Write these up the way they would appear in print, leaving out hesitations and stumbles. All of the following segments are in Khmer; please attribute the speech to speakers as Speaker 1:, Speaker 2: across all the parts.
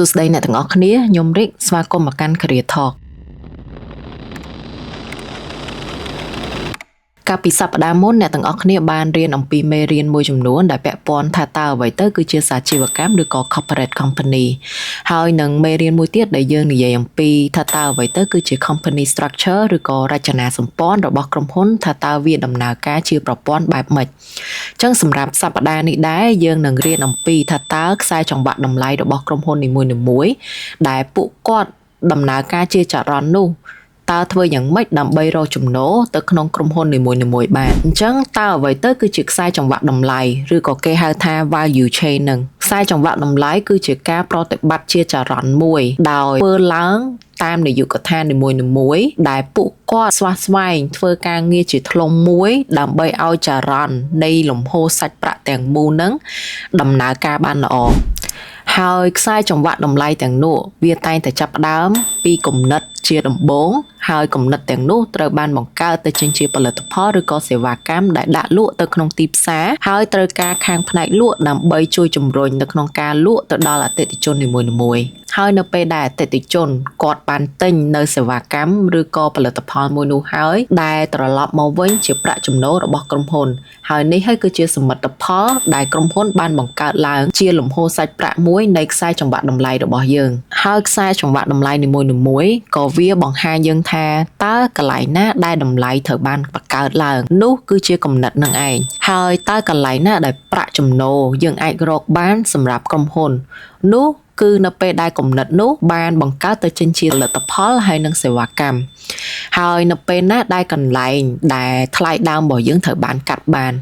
Speaker 1: សួស្តីអ្នកទាំងអស់គ្នាខ្ញុំរិកស្វាគមន៍មកកាន់ Career Talk កាលពីសប្តាហ៍មុនអ្នកទាំងអស់គ្នាបានរៀនអំពីមេរៀនមួយចំនួនដែលពាក់ព័ន្ធថាតើអ្វីទៅគឺជាសាជីវកម្មឬក៏ corporate company ហើយនឹងមេរៀនមួយទៀតដែលយើងនិយាយអំពីថាតើអ្វីទៅគឺជា company structure ឬក៏រចនាសម្ព័ន្ធរបស់ក្រុមហ៊ុនថាតើវាដំណើរការជាប្រព័ន្ធបែបម៉េចអញ្ចឹងសម្រាប់សប្តាហ៍នេះដែរយើងនឹងរៀនអំពីថាតើខ្សែចង្វាក់តម្លៃរបស់ក្រុមហ៊ុននីមួយៗដែលពួកគាត់ដំណើរការជាចរន្តនោះតើធ្វើយ៉ាងម៉េចដើម្បីរកចំណូលទៅក្នុងក្រុមហ៊ុននីមួយៗបានអញ្ចឹងតើអ្វីទៅគឺជាខ្សែចង្វាក់តម្លៃឬក៏គេហៅថា value chain នឹងខ្សែចង្វាក់តម្លៃគឺជាការប្រតិបត្តិជាចរន្តមួយដោយធ្វើឡើងតាមនាយកដ្ឋាននីមួយៗដែលពួកគាត់ស្វះស្វែងធ្វើការងារជាធ្លុងមួយដើម្បីឲ្យចរន្តនៃលំហូរសាច់ប្រាក់ទាំងមូលនឹងដំណើរការបានល្អហើយខ្សែចង្វាក់តម្លៃទាំងនោះវាតែងតែចាប់ផ្ដើមពីគំនិតជាដំបូងហើយគំនិតទាំងនោះត្រូវបានបង្កើតទៅចេញជាផលិតផលឬក៏សេវាកម្មដែលដាក់លក់ទៅក្នុងទីផ្សារហើយត្រូវការខាងផ្នែកលក់ដើម្បីជួយជំរុញនៅក្នុងការលក់ទៅដល់អតិថិជននីមួយៗហើយនៅពេលដែលអតិថិជនគាត់បានទិញនៅសេវាកម្មឬក៏ផលិតផលមួយនោះហើយដែលត្រឡប់មកវិញជាប្រាក់ចំណូលរបស់ក្រុមហ៊ុនហើយនេះហើយគឺជាសមិទ្ធផលដែលក្រុមហ៊ុនបានបង្កើតឡើងជាលំហូរសាច់ប្រាក់មួយនៃខ្សែចង្វាក់តម្លៃរបស់យើងហើយខ្សែចង្វាក់តម្លៃនីមួយៗក៏វាបង្ហាញយើងថាតើកន្លែងណាដែលតម្លៃត្រូវបានបង្កើតឡើងនោះគឺជាគំនិតនឹងឯងហើយតើកន្លែងណាដែលប្រាក់ចំណូលយើងអាចរកបានសម្រាប់ក្រុមហ៊ុននោះគឺនៅពេលដែលគំនិតនោះបានបង្កើតទៅចេញជាផលិតផលហើយនិងសេវាកម្មហើយនៅពេលណាដែលកន្លែងដែលថ្លៃដើមរបស់យើងត្រូវបានកាត់បាន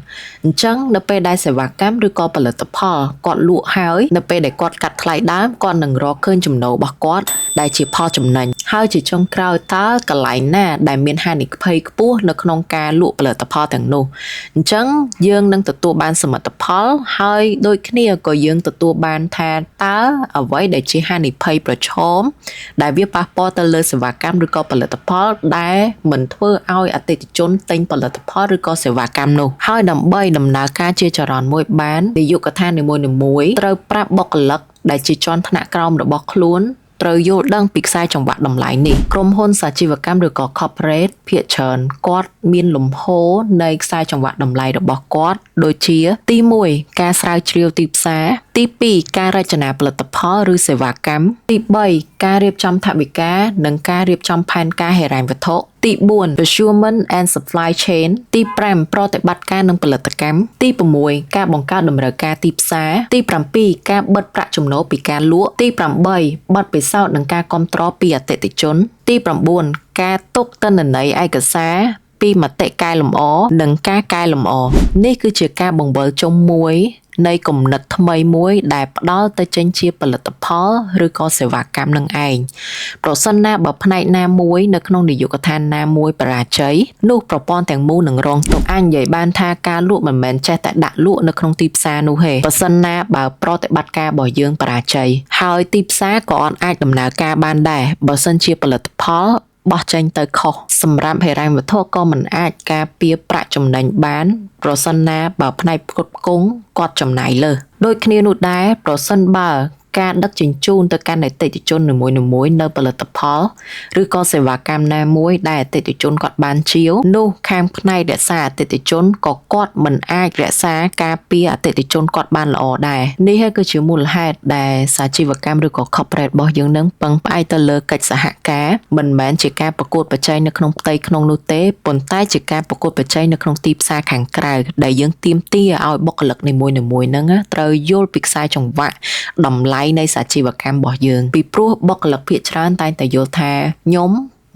Speaker 1: អញ្ចឹងនៅពេលដែលសេវាកម្មឬក៏ផលិតផលគាត់លក់ហើយនៅពេលដែលគាត់កាត់ថ្លៃដើមគាត់នឹងរកឃើញចំណូលរបស់គាត់ដែលជាផលចំណេញហើយជាចុងក្រោយតើកន្លែងណាដែលមានហានិភ័យខ្ពស់នៅក្នុងការលក់ផលិតផលទាំងនោះអញ្ចឹងយើងនឹងទទួលបានសមិទ្ធផលហើយដូចគ្នាក៏យើងទទួលបានថាតើអ្វីដែលជាហានិភ័យប្រឈមដែលវាប៉ះពាល់ទៅលើសេវាកម្មឬក៏ផលិតផលដែលមិនធ្វើឲ្យអតិថិជនទិញផលិតផលឬក៏សេវាកម្មនោះហើយដើម្បីដំណើរការជាចរន្តមួយបាននាយកដ្ឋាននីមួយៗត្រូវប្រាប់បុគ្គលិកដែលជាជាន់ថ្នាក់ក្រោមរបស់ខ្លួនត្រូវយល់ដឹងពីខ្សែចង្វាក់តម្លៃនេះក្រុមហ៊ុនសាជីវកម្មឬក៏ corporate ភាគច្រើនគាត់មានលំហូរនៃខ្សែចង្វាក់តម្លៃរបស់គាត់ដូចជាទី1ការស្រាវជ្រាវទីផ្សារទី2ការរចនាផលិតផលឬសេវាកម្មទី3ការរៀបចំថវិកានិងការរៀបចំផែនការហិរញ្ញវត្ថុទី4 procurement and supply chain ទី5ប្រតិបត្តិការនិងផលិតកម្មទី6ការបង្កើតតម្រូវការទីផ្សារទី7ការបិទប្រាក់ចំណូលពីការលក់ទី8បទពិសោធន៍និងការគាំទ្រពីអតិថិជនទី9ការទុកទិន្នន័យឯកសារពីមតិកែលម្អនិងការកែលម្អនេះគឺជាការបង្វិលជុំមួយនៃគំនិតថ្មីមួយដែលផ្ដល់ទៅចេញជាផលិតផលឬក៏សេវាកម្មនឹងឯងប្រសិនណាបើផ្នែកណាមួយនៅក្នុងនាយកដ្ឋានណាមួយបរាជ័យនោះប្រព័ន្ធទាំងមូលនឹងរងទុក្ខអញនិយាយបានថាការលក់មិនមែនចេះតែដាក់លក់នៅក្នុងទីផ្សារនោះទេប្រសិនណាបើប្រតិបត្តិការរបស់យើងបរាជ័យហើយទីផ្សារក៏អាចដំណើរការបានដែរបើសិនជាផលិតផលបោះចេញទៅខុសសម្រាប់ហិរញ្ញវត្ថុក៏មិនអាចការពារប្រាក់ចំណេញបានប្រសិនណាបើផ្នែកផ្គត់ផ្គង់គាត់ចំណាយលើសដូចគ្នានោះដែរប្រសិនបើការដឹកជញ្ជូនទៅកាន់អតិថិជននីមួយៗនៅផលិតផលឬក៏សេវាកម្មណាមួយដែលអតិថិជនគាត់បានជាវនោះខាងផ្នែករក្សាអតិថិជនក៏គាត់មិនអាចរក្សាការពារអតិថិជនគាត់បានល្អដែរនេះហើយគឺជាមូលហេតុដែលសាជីវកម្មឬក៏ corporate របស់យើងនឹងពឹងផ្អែកទៅលើកិច្ចសហការមិនមែនជាការប្រកួតប្រជែងនៅក្នុងផ្ទៃក្នុងនោះទេប៉ុន្តែជាការប្រកួតប្រជែងនៅក្នុងទីផ្សារខាងក្រៅដែលយើងទាមទារឲ្យបុគ្គលិកនីមួយៗហ្នឹងត្រូវយល់ពីខ្សែចង្វាក់តម្លៃនៃសាជីវកម្មរបស់យើងពីព្រោះបុគ្គលិកភាគច្រើនតែងតែយល់ថាខ្ញុំ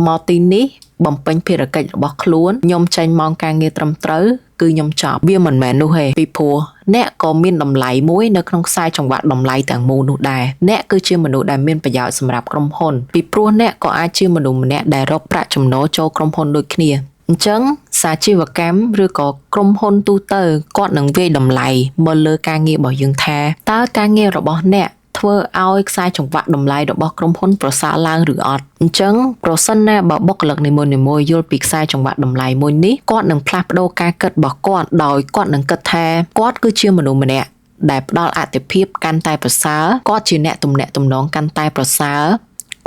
Speaker 1: មកទីនេះបំពេញភារកិច្ចរបស់ខ្លួនខ្ញុំចេញម៉ោងការងារត្រឹមត្រូវគឺខ្ញុំចប់វាមិនមែននោះទេពីព្រោះអ្នកក៏មានតម្លៃមួយនៅក្នុងខ្សែចង្វាក់តម្លៃទាំងមូលនោះដែរអ្នកគឺជាមនុស្សដែលមានប្រយោជន៍សម្រាប់ក្រុមហ៊ុនពីព្រោះអ្នកក៏អាចជាមនុស្សម្នាក់ដែលរកប្រាក់ចំណូលចូលក្រុមហ៊ុនដូចគ្នាអញ្ចឹងសាជីវកម្មឬក៏ក្រុមហ៊ុនទូទៅគាត់នឹងវាយតម្លៃមកលើការងាររបស់យើងថាតើការងាររបស់អ្នកធ្វើឲ្យខ្សែចង្វាក់តម្លៃរបស់ក្រុមហ៊ុនប្រសើរឡើងឬអត់អញ្ចឹងប្រសិនណាបើបុគ្គលិកនីមួយៗយល់ពីខ្សែចង្វាក់តម្លៃមួយនេះគាត់នឹងផ្លាស់ប្ដូរការគិតរបស់គាត់ដោយគាត់នឹងគិតថាគាត់គឺជាមនុស្សម្នាក់ ដែលផ្ដល់អតិភិបកាន់តែប្រសើរគាត់ជាអ្នកទំនាក់ទំនងកាន់តែប្រសើរ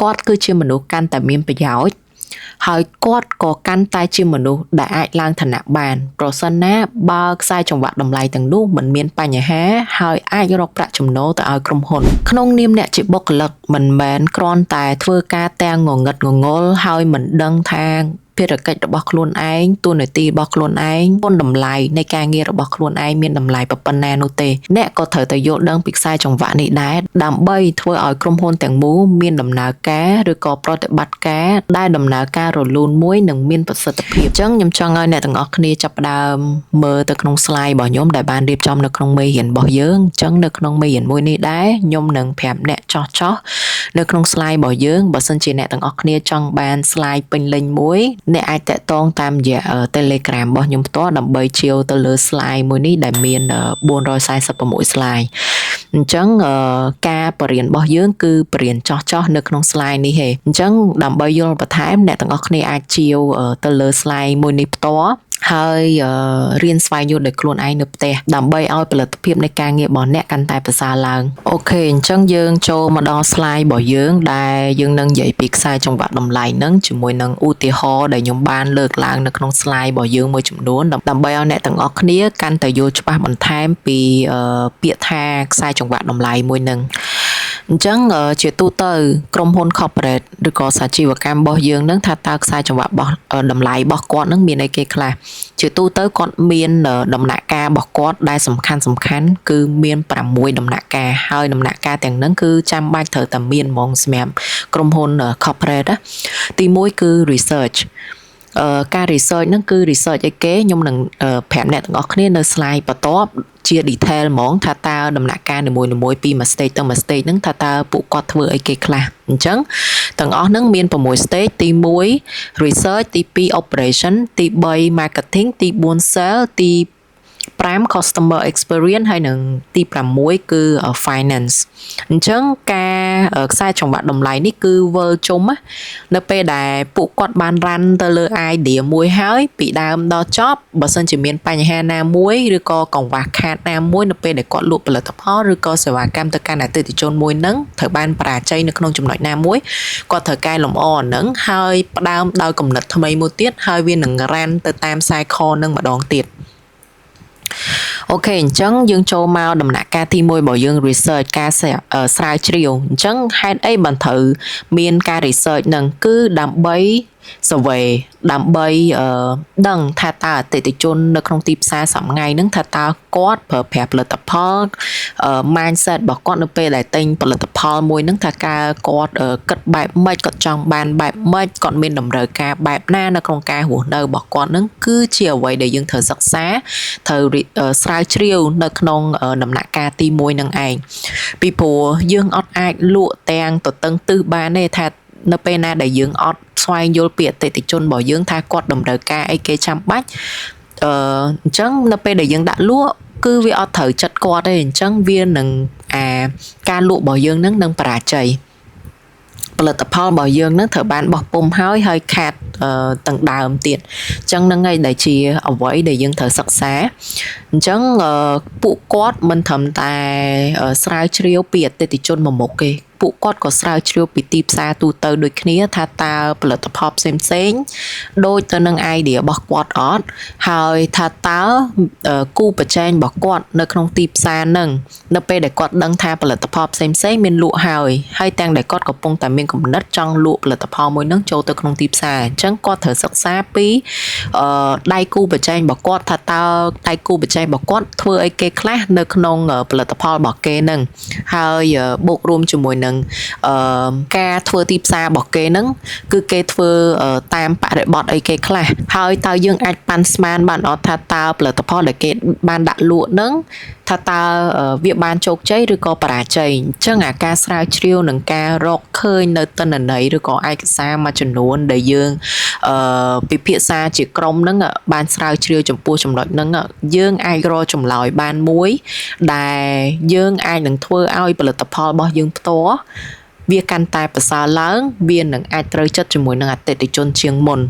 Speaker 1: គាត់គឺជាមនុស្សកាន់តែមានប្រយោជន៍ហើយគាត់ក៏កាន់តែជាមនុស្សដែលអាចឡើងឋានៈបានប្រសិនណាបើខ្សែចង្វាក់តម្លៃទាំងនោះមិនមានបញ្ហាហើយអាចរកប្រាក់ចំណូលទៅឲ្យក្រុមហ៊ុនក្នុងនាមអ្នកជាបុគ្គលិកមិនមែនគ្រាន់តែធ្វើការទាំងងងឹតងងល់ហើយមិនដឹងថាភារកិច្ចរបស់ខ្លួនឯងតួនាទីរបស់ខ្លួនឯងគុណតម្លៃនៃការងាររបស់ខ្លួនឯងមានតម្លៃប៉ុណ្ណានោះទេអ្នកក៏ត្រូវតែយល់ដឹងពីខ្សែចង្វាក់នេះដែរដើម្បីធ្វើឲ្យក្រុមហ៊ុនទាំងមូលមានដំណើរការឬក៏ប្រតិបត្តិការដែលដំណើរការរលូនមួយនិងមានប្រសិទ្ធភាពអញ្ចឹងខ្ញុំចង់ឲ្យអ្នកទាំងអស់គ្នាចាប់ផ្ដើមមើលទៅក្នុង slide របស់ខ្ញុំដែលបានរៀបចំនៅក្នុងមេរៀនរបស់យើងអញ្ចឹងនៅក្នុងមេរៀនមួយនេះដែរខ្ញុំនឹងប្រាប់អ្នកចោះនៅក្នុង slide របស់យើងបើសិនជាអ្នកទាំងអស់គ្នាចង់បាន slide ពេញលេញមួយអ្នកអាចតាក់ទងតាមរយៈ Telegram របស់ខ្ញុំផ្ទាល់ដើម្បីជាវទៅលើ slide មួយនេះដែលមាន446 slide អញ្ចឹងការបរៀនរបស់យើងគឺបរៀនចោះនៅក្នុង slide នេះហេអញ្ចឹងដើម្បីយល់បន្ថែមអ្នកទាំងអស់គ្នាអាចជាវទៅលើ slide មួយនេះផ្ទាល់ហើយរៀនស្វែងយល់ដោយខ្លួនឯងនៅផ្ទះដើម្បីឲ្យផលិតភាពនៃការងាររបស់អ្នកកាន់តែប្រសើរឡើងអូខេអញ្ចឹងយើងចូលមកដល់ slide របស់យើងដែលយើងនឹងនិយាយពីខ្សែចង្វាក់តម្លៃនឹងជាមួយនឹងឧទាហរណ៍ដែលខ្ញុំបានលើកឡើងនៅក្នុង slide របស់យើងមួយចំនួនដើម្បីឲ្យអ្នកទាំងអស់គ្នាកាន់តែយល់ច្បាស់បន្ថែមពីពាក្យថាខ្សែចង្វាក់តម្លៃមួយនឹងអញ្ចឹងជាទូទៅក្រុមហ៊ុន corporate ឬក៏សាជីវកម្មរបស់យើងនឹងថាតើខ្សែចង្វាក់របស់តម្លៃរបស់គាត់នឹងមានអីគេខ្លះជាទូទៅគាត់មានដំណាក់ការរបស់គាត់ដែលសំខាន់គឺមាន6ដំណាក់ការហើយដំណាក់ការទាំងហ្នឹងគឺចាំបាច់ត្រូវតែមានហ្មងសម្រាប់ក្រុមហ៊ុន corporate ទី1គឺ research ការ research ហ្នឹងគឺ research អីគេខ្ញុំនឹងប្រាប់អ្នកទាំងអស់គ្នានៅ slide បន្ទាប់ជា detail ហ្មងថាតើដំណាក់ការនីមួយៗពីមួយ stage ទៅមួយ stage ហ្នឹងថាតើពួកគាត់ធ្វើអីគេខ្លះអញ្ចឹងទាំងអស់ហ្នឹងមាន6 stage ទី1 research ទី2 operation ទី3 marketing ទី4 sale ទី5 customer experience ហើយនឹងទី6គឺ finance អញ្ចឹងការខ្សែចង្វាក់តម្លៃនេះគឺវិលជុំនៅពេលដែលពួកគាត់បានរ៉ាន់ទៅលើ idea មួយហើយពីដើមដល់ចប់បើសិនជាមានបញ្ហាណាមួយឬក៏កង្វះខាតណាមួយនៅពេលដែលគាត់លក់ផលិតផលឬក៏សេវាកម្មទៅកាន់អតិថិជនមួយហ្នឹងត្រូវបានបរាជ័យនៅក្នុងចំណុចណាមួយគាត់ត្រូវកែលម្អហ្នឹងហើយផ្ដើមដោយគំនិតថ្មីមួយទៀតហើយវានឹងរ៉ាន់ទៅតាម cycle ហ្នឹងម្ដងទៀតអូខេអញ្ចឹងយើងចូលមកដំណាក់កាលទី1របស់យើង research ការស្រាវជ្រាវអញ្ចឹងហេតុអីបានត្រូវមានការ research ហ្នឹងគឺដើម្បី survey ដើម្បីដឹងថាតើអតិថិជននៅក្នុងទីផ្សារសមថ្ងៃហ្នឹងថាតើគាត់ប្រើប្រាស់ផលិតផល mindset របស់គាត់នៅពេលដែលទិញផលិតផលមួយហ្នឹងថាការគាត់គិតបែបម៉េចគាត់ចង់បានបែបម៉េចគាត់មានតម្រូវការបែបណានៅក្នុងការរស់នៅរបស់គាត់ហ្នឹងគឺជាអ្វីដែលយើងត្រូវសិក្សាត្រូវស្រាវជ្រាវនៅក្នុងដំណាក់កាលទី1ហ្នឹងឯងពីព្រោះយើងអត់អាចលក់ទាំងទៅតឹងទឹះបានទេថានៅពេលណាដែលយើងអត់ស្វែងយល់ពីអតិថិជនរបស់យើងថាគាត់តម្រូវការអីគេចាំបាច់អញ្ចឹងនៅពេលដែលយើងដាក់លក់គឺវាអត់ត្រូវចិត្តគាត់ទេអញ្ចឹងវានឹងការលក់របស់យើងនឹងបរាជ័យផលិតផលរបស់យើងនឹងត្រូវបានបោះពុម្ពហើយខាតទាំងដើមទៀតអញ្ចឹងនឹងឯងដែលជាអ្វីដែលយើងត្រូវសិក្សាអញ្ចឹងពួកគាត់មិនត្រឹមតែស្រាវជ្រាវពីអតិថិជនមួយមុខទេពួកគាត់ក៏ស្រាវជ្រាវពីទីផ្សារទូទៅដូចគ្នាថាតើផលិតផលផ្សេងដូចទៅនឹង idea របស់គាត់អត់ហើយថាតើគូប្រជែងរបស់គាត់នៅក្នុងទីផ្សារហ្នឹងនៅពេលដែលគាត់ដឹងថាផលិតផលផ្សេងមានលក់ហើយទាំងដែលគាត់កំពុងតែមានគំនិតចង់លក់ផលិតផលមួយហ្នឹងចូលទៅក្នុងទីផ្សារអញ្ចឹងគាត់ត្រូវសិក្សាពីដៃគូប្រជែងរបស់គាត់ថាតើដៃគូប្រជែងរបស់គាត់ធ្វើអីគេខ្លះនៅក្នុងផលិតផលរបស់គេហ្នឹងហើយបូករួមជាមួយនឹងការធ្វើទីផ្សាររបស់គេហ្នឹងគឺគេធ្វើតាមបរិបទអីគេខ្លះហើយតើយើងអាចប៉ាន់ស្មានបានអត់ថាតើផលិតផលដែលគេបានដាក់លក់ហ្នឹងថាតើវាបានជោគជ័យឬក៏បរាជ័យអញ្ចឹងការស្រាវជ្រាវនិងការរកឃើញនៅទិន្នន័យឬក៏ឯកសារមួយចំនួនដែលយើងពិភាក្សាជាក្រុមហ្នឹងបានស្រាវជ្រាវចំពោះចំណុចហ្នឹងយើងអាចរកចម្លើយបានមួយដែលយើងអាចនឹងធ្វើឲ្យផលិតផលរបស់យើងផ្ទាល់ វាកាន់តែប្រសើរឡើងវានឹងអាចត្រូវចិត្តជាមួយនឹងអតិថិជនជាងមុន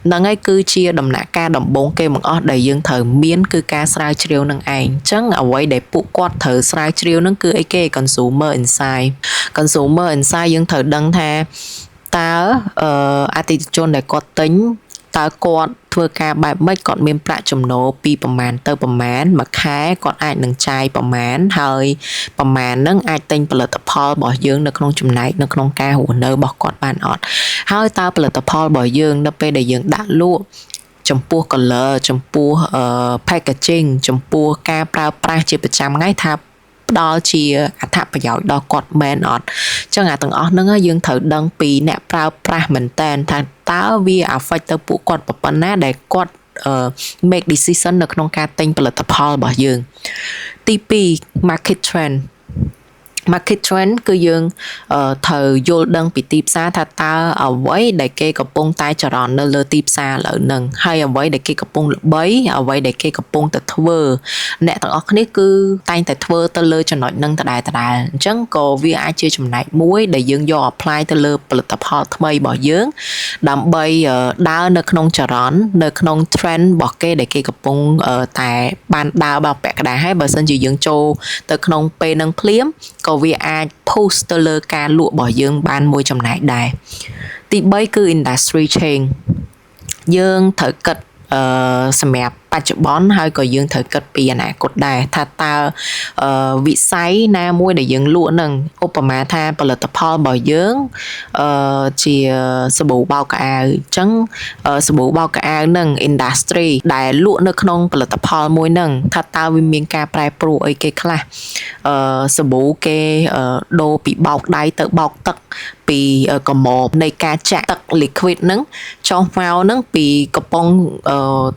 Speaker 1: ហ្នឹងហើយគឺជាដំណាក់កាលដំបូងគេបង្អស់ដែលយើងត្រូវមានគឺការស្រាវជ្រាវនឹងឯងអញ្ចឹងអ្វីដែលពួកគាត់ត្រូវស្រាវជ្រាវនឹងគឺអីគេ consumer insight យើងត្រូវដឹងថាតើអតិថិជនដែលគាត់ទិញតើគាត់ធ្វើការបែបម៉េចគាត់មានប្រាក់ចំណូលពីប្រមាណទៅប្រមាណមួយខែគាត់អាចនឹងចាយប្រមាណហើយប្រមាណហ្នឹងអាចទិញផលិតផលរបស់យើងនៅក្នុងចំណែកនៅក្នុងការរស់នៅរបស់គាត់បានអត់ហើយតើផលិតផលរបស់យើងនៅពេលដែលយើងដាក់លក់ចំពោះ color ចំពោះpackaging ចំពោះការប្រើប្រាស់ជាប្រចាំថ្ងៃថាផ្ដល់ជាអត្ថប្រយោជន៍ដល់គាត់មែនអត់អញ្ចឹងអាទាំងអស់ហ្នឹងយើងត្រូវដឹងពីអ្នកប្រើប្រាស់មែនតើថាតើវា affect ទៅពួកគាត់ប៉ុណ្ណាដែលគាត់make decision នៅក្នុងការទិញផលិតផលរបស់យើងទី2 market trend គឺយើងត្រូវយល់ដឹងពីទីផ្សារថាតើអ្វីដែលគេកំពុងតែចរន្តនៅលើទីផ្សារឥឡូវហ្នឹងហើយអ្វីដែលគេកំពុងល្បីអ្វីដែលគេកំពុងតែធ្វើអ្នកទាំងអស់គ្នាគឺតែងតែធ្វើទៅលើចំណុចហ្នឹងដដែលអញ្ចឹងក៏វាអាចជាចំណែកមួយដែលយើងយក apply ទៅលើផលិតផលថ្មីរបស់យើងដើម្បីដើរនៅក្នុងចរន្តនៅក្នុង trend របស់គេដែលគេកំពុងតែបានដើរបោកពាក់កណ្ដាលហើយបើសិនជាយើងចូលទៅក្នុងពេលហ្នឹងភ្លាមក៏វាអាច push ទៅលើការលក់របស់យើងបានមួយចំណែកដែរទី3គឺ industry change យើងត្រូវគិតសម្រាប់បច្ចុប្បន្នហើយក៏យើងត្រូវគិតពីអនាគតដែរថាតើវិស័យណាមួយដែលយើងលក់នឹងឧបមាថាផលិតផលរបស់យើងជាសាប៊ូបោកកៅអៅអញ្ចឹងសាប៊ូបោកកៅអៅនឹង industry ដែលលក់នៅក្នុងផលិតផលមួយនឹងថាតើវាមានការប្រែប្រួលអីគេខ្លះសាប៊ូគេដូរពីបោកដៃទៅបោកទឹកពីកំមនៃការចាក់ទឹក liquid ហ្នឹងចុះមកហ្នឹងពីកំប៉ុង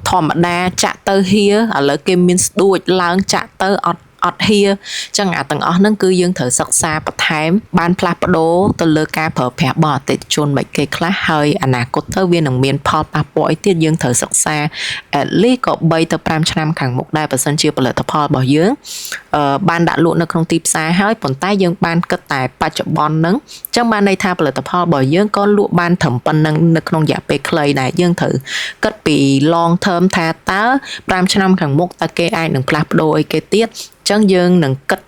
Speaker 1: ធម្មតាចាក់ទៅហៀឥឡូវគេមានស្ដួចឡើងចាក់ទៅអត់ហៀអញ្ចឹងអាទាំងអស់ហ្នឹងគឺយើងត្រូវសិក្សាបន្ថែមបានផ្លាស់ប្ដូរទៅលើការប្រើប្រាស់របស់អតិថិជនមិនគេខ្លះហើយអនាគតទៅវានឹងមានផលប៉ះពាល់អីទៀតយើងត្រូវសិក្សា at least ក៏3ទៅ5ឆ្នាំខាងមុខដែរបើសិនជាផលិតផលរបស់យើងបានដាក់លក់នៅក្នុងទីផ្សារហើយប៉ុន្តែយើងបានគិតតែបច្ចុប្បន្នហ្នឹងអញ្ចឹងបានន័យថាផលិតផលរបស់យើងក៏លក់បានត្រឹមប៉ុណ្្នឹងនៅក្នុងរយៈពេលខ្លីដែរយើងត្រូវគិតពី long term ថាតើ5ឆ្នាំខាងមុខតើគេអាចនឹងផ្លាស់ប្ដូរអីគេទៀតអញ្ចឹងយើងនឹងគិត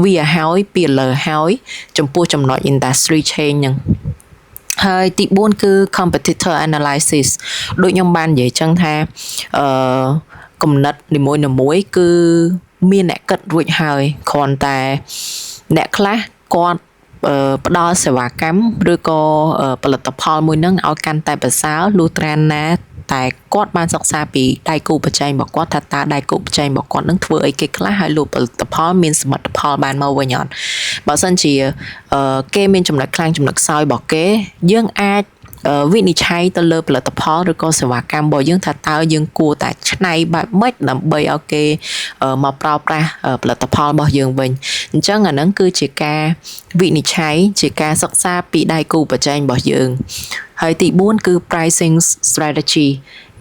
Speaker 1: វាហើយពីលើហើយចំពោះចំណុច industry change ហ្នឹងហើយទី4គឺ competitor analysis ដូចខ្ញុំបាននិយាយចឹងថាគំនិតនីមួយៗគឺមានអ្នកគិតរួចហើយគ្រាន់តែអ្នកខ្លះគាត់ផ្ដល់សេវាកម្មឬក៏ផលិតផលមួយហ្នឹងឲ្យកាន់តែប្រសើរលុះត្រាណាតែគាត់បានសិក្សាពីដៃគូប្រជែងរបស់គាត់ថាតើដៃគូប្រជែងរបស់គាត់នឹងធ្វើអីគេខ្លះហើយលក់ផលិតផលមានសមិទ្ធផលបានមកវិញអត់បើសិនជាគេមានចំណុចខ្លាំងចំណុចខ្សោយរបស់គេយើងអាចវិនិច្ឆ័យទៅលើផលិតផលឬក៏សេវាកម្មរបស់យើងថាតើយើងគួរតែច្នៃបែបម៉េចដើម្បីឲ្យគេមកប្រើប្រាស់ផលិតផលរបស់យើងវិញអញ្ចឹងអាហ្នឹងគឺជាការវិនិច្ឆ័យជាការសិក្សាពីដៃគូប្រជែងរបស់យើងហើយទី4គឺ pricing strategy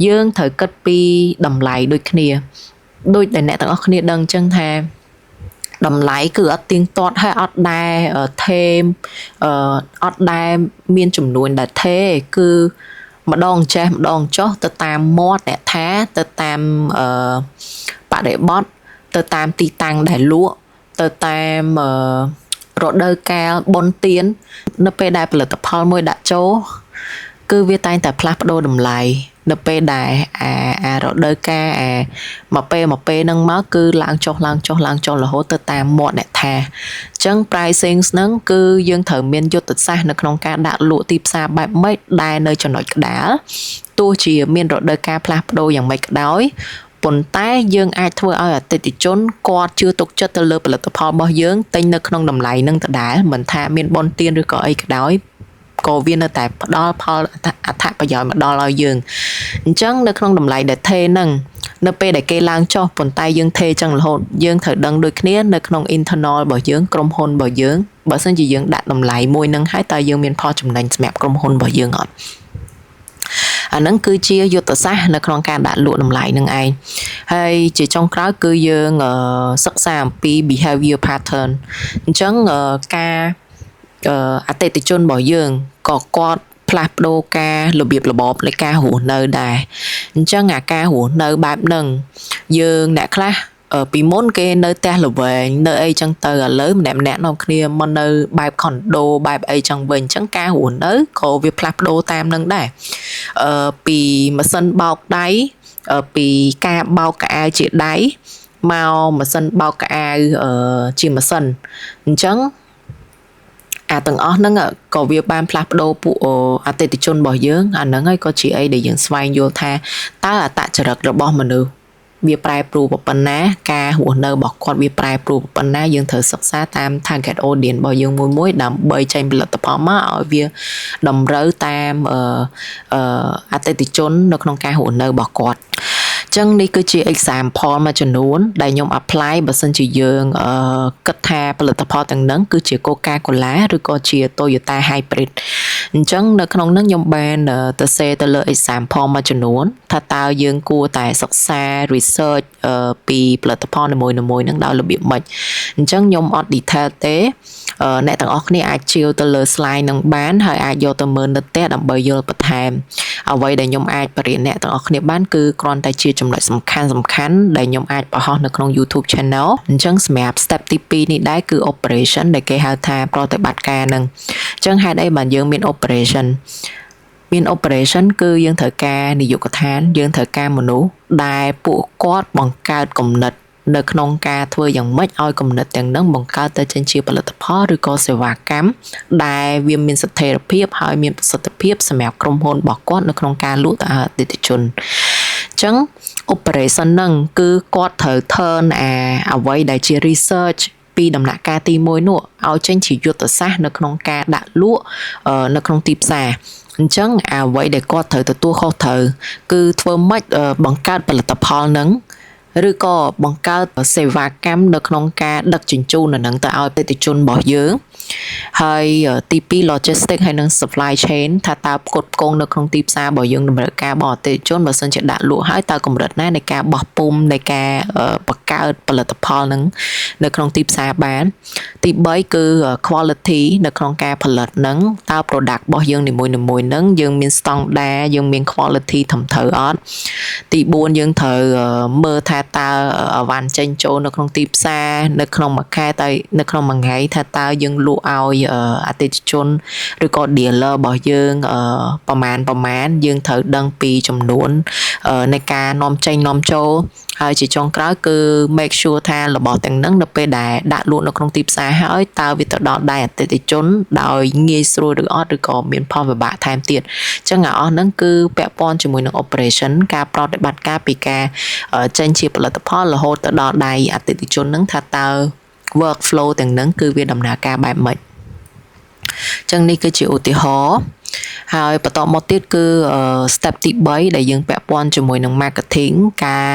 Speaker 1: យើងត្រូវគិតពីតម្លៃដូចគ្នាដូចដែលអ្នកទាំងអស់គ្នាដឹងអញ្ចឹងថាតម្លៃគឺអត់ទៀងទាត់ហើយអត់ដែលថេមអត់ដែលមានចំនួនដែលថេគឺម្ដងចេះម្ដងចុះទៅតាមមាត់អ្នកថាទៅតាមបរិបទទៅតាមទីតាំងដែលលក់ទៅតាមរដូវកាលបុណ្យទាននៅពេលដែលផលិតផលមួយដាក់ចូលគឺវាតែងតែផ្លាស់ប្ដូរតម្លៃនៅពេលដែលរដូវកាលមកពេលហ្នឹងមកគឺឡើងចុះរហូតទៅតាមមាត់អ្នកថាអញ្ចឹង pricing ហ្នឹងគឺយើងត្រូវមានយុទ្ធសាស្ត្រនៅក្នុងការដាក់លក់ទីផ្សារបែបម៉េចដែលនៅចំណុចក្តារទោះជាមានរដូវកាលផ្លាស់ប្ដូរយ៉ាងម៉េចក៏ដោយប៉ុន្តែយើងអាចធ្វើឲ្យអតិថិជនគាត់ជឿទុកចិត្តទៅលើផលិតផលរបស់យើងទិញនៅក្នុងតម្លៃនឹងដដែលមិនថាមានបុណ្យទានឬក៏អីក៏ដោយក៏វានៅតែផ្ដល់ផលអត្ថប្រយោជន៍មកដល់ឲ្យយើងអញ្ចឹងនៅក្នុងតម្លៃដែលថេហ្នឹងនៅពេលដែលគេឡើងចុះប៉ុន្តែយើងថេចឹងរហូតយើងត្រូវដឹងដូចគ្នានៅក្នុង internal របស់យើងក្រុមហ៊ុនរបស់យើងបើសិនជាយើងដាក់តម្លៃមួយហ្នឹងហើយតើយើងមានផលចំណេញសម្រាប់ក្រុមហ៊ុនរបស់យើងអត់អាហ្នឹងគឺជាយុទ្ធសាស្ត្រនៅក្នុងការដាក់លក់តម្លៃនឹងឯងហើយជាចុងក្រោយគឺយើងសិក្សាអំពី behavior pattern អញ្ចឹងការ អតិថិជនរបស់យើងក៏គាត់ផ្លាស់ប្ដូរការរបៀបរបបនៃការរស់នៅដែរអញ្ចឹងអាការរស់នៅបែបហ្នឹងយើងអ្នកខ្លះពីមុនគេនៅផ្ទះល្វែងនៅអីចឹងទៅឥឡូវម្នាក់នាំគ្នាមកនៅបែបខុនដូបែបអីចឹងវិញអញ្ចឹងការរស់នៅក៏វាផ្លាស់ប្ដូរតាមនឹងដែរពីម៉ាស៊ីនបោកដៃពីការបោកកៅអៅជាដៃមកម៉ាស៊ីនបោកកៅអៅជាម៉ាស៊ីនអញ្ចឹងអាទាំងអស់ហ្នឹងក៏វាបានផ្លាស់ប្ដូរពួកអតិថិជនរបស់យើងអាហ្នឹងហើយក៏ជាអីដែលយើងស្វែងយល់ថាតើអត្តចរិតរបស់មនុស្សវាប្រែប្រួលប៉ុណ្ណាការរស់នៅរបស់គាត់វាប្រែប្រួលប៉ុណ្ណាយើងត្រូវសិក្សាតាម target audience របស់យើងមួយដើម្បីចេញផលិតផលមកឲ្យវាតម្រូវតាមអតិថិជននៅក្នុងការរស់នៅរបស់គាត់ចឹងនេះគឺជា example មួយចំនួនដែលខ្ញុំ apply បើសិនជាយើងគិតថាផលិតផលទាំងហ្នឹងគឺជា Coca-Cola ឬក៏ជា Toyota Hybrid អញ្ចឹងនៅក្នុងហ្នឹងខ្ញុំបានទៅសេទៅលើ example មួយចំនួនថាតើយើងគួរតែសិក្សា research ពីផលិតផលនីមួយៗហ្នឹងដោយរបៀបម៉េចអញ្ចឹងខ្ញុំអត់ detail ទេអ្នកទាំងអស់គ្នាអាចជឿទៅលើ slide នឹងបានហើយអាចយកទៅមើលនៅផ្ទះដើម្បីយល់បន្ថែមអ្វីដែលខ្ញុំអាចបរិញ្ញាអ្នកទាំងអស់គ្នាបានគឺគ្រាន់តែជាចំណុចសំខាន់ដែលខ្ញុំអាចបង្ហោះនៅក្នុង YouTube channel អញ្ចឹងសម្រាប់ step ទី2នេះដែរគឺ operation ដែលគេហៅថាប្រតិបត្តិការហ្នឹងអញ្ចឹងហេតុអីបានយើងមាន operation គឺយើងត្រូវការនាយកដ្ឋានយើងត្រូវការមនុស្សដែលពួកគាត់បង្កើតគំនិតនៅក្នុងការធ្វើយ៉ាងម៉េចឲ្យគំនិតទាំងហ្នឹងបង្កើតទៅចេញជាផលិតផលឬក៏សេវាកម្មដែលវាមានស្ថិរភាពហើយមានប្រសិទ្ធភាពសម្រាប់ក្រុមហ៊ុនរបស់គាត់នៅក្នុងការលក់ទៅអតិថិជនអញ្ចឹង operation ហ្នឹងគឺគាត់ត្រូវ turn អ្វីដែលជា research ពីដំណាក់កាលទី1នោះឲ្យចេញជាយុទ្ធសាស្ត្រនៅក្នុងការដាក់លក់នៅក្នុងទីផ្សារអញ្ចឹងអ្វីដែលគាត់ត្រូវទទួលខុសត្រូវគឺធ្វើម៉េចបង្កើតផលិតផលហ្នឹងឬក៏បង្កើតសេវាកម្មនៅក្នុងការដឹកជញ្ជូនហ្នឹងទៅឲ្យអតិថិជនរបស់យើងហើយទី2 logistic ហើយនិង supply chain ថាតើផ្គត់ផ្គង់នៅក្នុងទីផ្សាររបស់យើងតម្រូវការរបស់អតិថិជនបើសិនជាដាក់លក់ហើយតើកម្រិតណានៃការបោះពុម្ពនៃការបង្កើតផលិតផលហ្នឹងនៅក្នុងទីផ្សារបានទី3គឺ quality នៅក្នុងការផលិតហ្នឹងតើ product របស់យើងនីមួយៗហ្នឹងយើងមាន standard យើងមាន quality ត្រឹមត្រូវអត់ទី4យើងត្រូវមើលថាតើអវ៉ាន់ចេញចូលនៅក្នុងទីផ្សារនៅក្នុងមួយខែតែនៅក្នុងមួយថ្ងៃថាតើយើងលក់ឲ្យអតិថិជនឬក៏ dealer របស់យើងប្រមាណយើងត្រូវដឹងពីចំនួននៃការនាំចេញនាំចូលហើយជាចុងក្រោយគឺ make sure ថារបស់ទាំងហ្នឹងនៅពេលដែលដាក់លក់នៅក្នុងទីផ្សារហើយតើវាទៅដល់ដៃអតិថិជនដោយងាយស្រួលឬអត់ឬក៏មានផលវិបាកថែមទៀតអញ្ចឹងអាអស់ហ្នឹងគឺពាក់ព័ន្ធជាមួយនឹង operation ការប្រតិបត្តិការពីការចេញជាផលិតផលរហូតទៅដល់ដៃអតិថិជនហ្នឹងថាតើ workflow ទាំងហ្នឹងគឺវាដំណើរការបែបម៉េចអញ្ចឹងនេះគឺជាឧទាហរណ៍ហើយបន្តមកទៀតគឺ step ទី3ដែលយើងពាក់ព័ន្ធជាមួយនឹង marketing ការ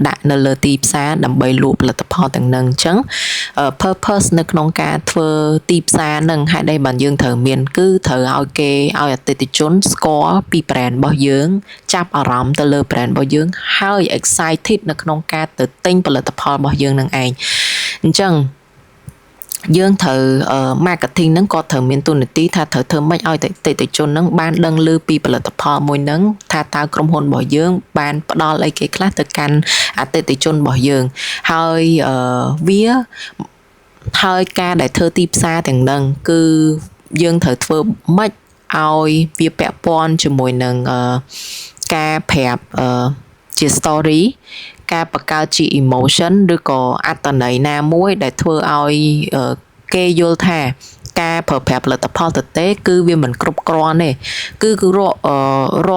Speaker 1: ដាក់នៅលើទីផ្សារដើម្បីលក់ផលិតផលទាំងហ្នឹងអញ្ចឹង purpose នៅក្នុងការធ្វើទីផ្សារហ្នឹងហេតុអីបានយើងត្រូវមានគឺត្រូវឲ្យអតិថិជនស្គាល់ពី brand របស់យើងចាប់អារម្មណ៍ទៅលើ brand របស់យើងហើយ excited នៅក្នុងការទៅទិញផលិតផលរបស់យើងនឹងឯងអញ្ចឹងយើងត្រូវ marketing ហ្នឹងក៏ត្រូវមានតួនាទីថាត្រូវធ្វើម៉េចឲ្យអតិថិជនហ្នឹងបានដឹងឮពីផលិតផលមួយហ្នឹងថាតើក្រុមហ៊ុនរបស់យើងបានផ្ដល់អីគេខ្លះទៅកាន់អតិថិជនរបស់យើងហើយហើយការដែលធ្វើទីផ្សារទាំងហ្នឹងគឺយើងត្រូវធ្វើម៉េចឲ្យវាពាក់ព័ន្ធជាមួយនឹងការប្រាប់ជា story ការបង្កើតជា emotion ឬក៏អត្ថន័យណាមួយដែលធ្វើឲ្យគេយល់ថាការប្រើប្រាស់ផលិតផលទទេគឺវាមិនគ្រប់គ្រាន់ទេគឺរា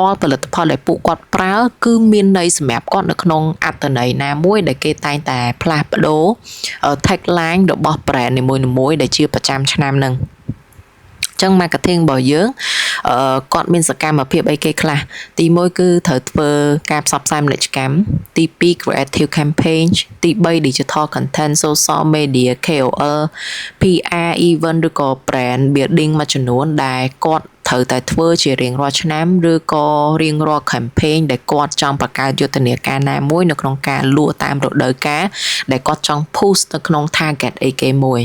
Speaker 1: ល់ផលិតផលដែលពួកគាត់ប្រើគឺមានន័យសម្រាប់គាត់នៅក្នុងអត្ថន័យណាមួយដែលគេតែងតែផ្លាស់ប្ដូរ tagline របស់ brand នីមួយៗដែលជាប្រចាំឆ្នាំហ្នឹងចឹង marketing របស់យើងគាត់មានសកម្មភាពអីគេខ្លះទី1គឺត្រូវធ្វើការផ្សព្វផ្សាយពាណិជ្ជកម្មទី2 creative campaign ទី3 digital content social media KOL PR event ឬក៏ brand building មួយចំនួនដែលគាត់ត្រូវតែធ្វើជារៀងរាល់ឆ្នាំឬក៏រៀងរាល់ campaign ដែលគាត់ចង់បង្កើតយុទ្ធនាការណាមួយនៅក្នុងការលក់តាមរដូវកាលដែលគាត់ចង់ push ទៅក្នុង target អីគេមួយ